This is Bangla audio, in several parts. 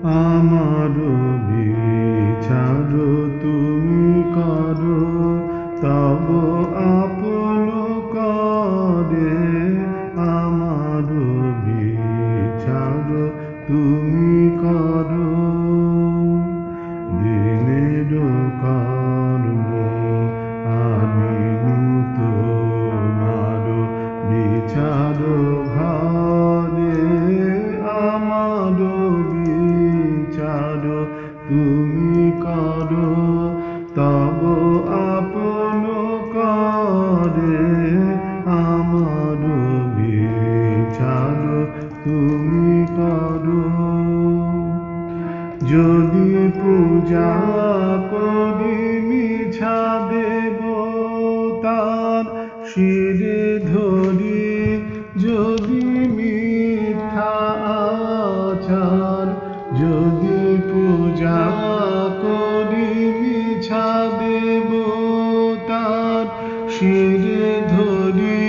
আমার বিচার তুমি করো, তব আপন করে। আমার বিচার তুমি করো, দিনের কর্ম আনিনু তোমার বিচার ঘরে। আমার বিচার তুমি করো, তব আপন করে। আমার বিচার তুমি করো। যদি পূজা করি মিছা দেবতার শিরে ধরি, যদি মিথ্যা আচার। যদি পূজা করি মিছা দেবতার শিরে ধরি,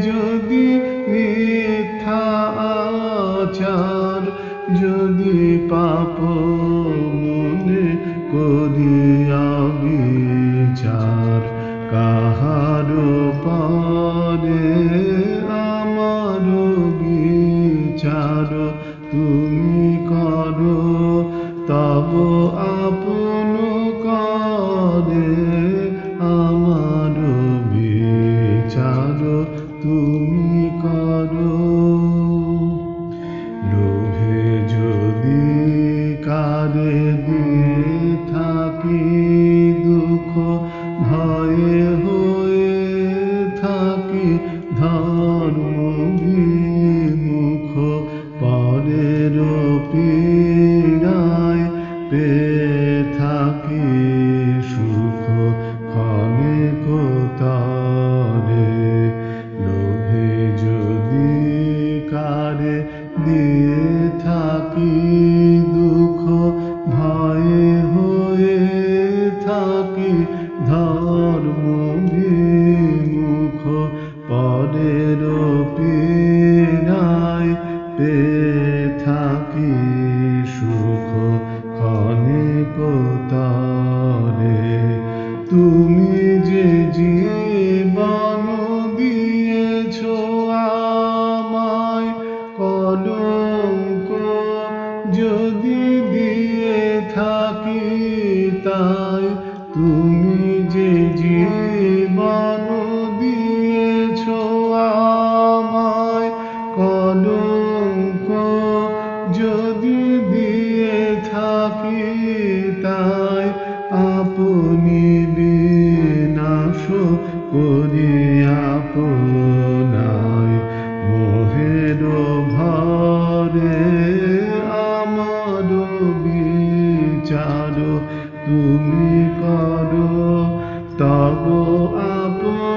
যদি মিথ্যা আচার। যদি পাপ মনে করি অবিচার কাহার পরে। আমার বিচার তুমি করো, তব আপন করে। আমার বিচার তুমি করো। লোভে যদি কারে দিয়ে থাকি দুঃখ, ভয়ে হয়ে থাকি ধর্ম বিমুখ। পরের পীড়ায় পেয়ে থাকি সুখ ক্ষণিক তরে। লোভে যদি কারে দিয়ে থাকি দুঃখ, ভয়ে হয়ে থাকি ধর্ম বিমুখ। পরের পীড়ায় পেয়ে থাকি সুখ ক্ষণিক তরে। তুমি যে জীবন দিয়েছ আমায়, কলঙ্ক যদি দিয়ে থাকি তাই। তুমি যে জীবন দিয়েছ আমায়, কলঙ্ক যদি দিয়ে থাকি তাই। আপনি বিনাশ করি আপনায় মোহের ভরে। আমার বিচার তুমি করো, তব আপন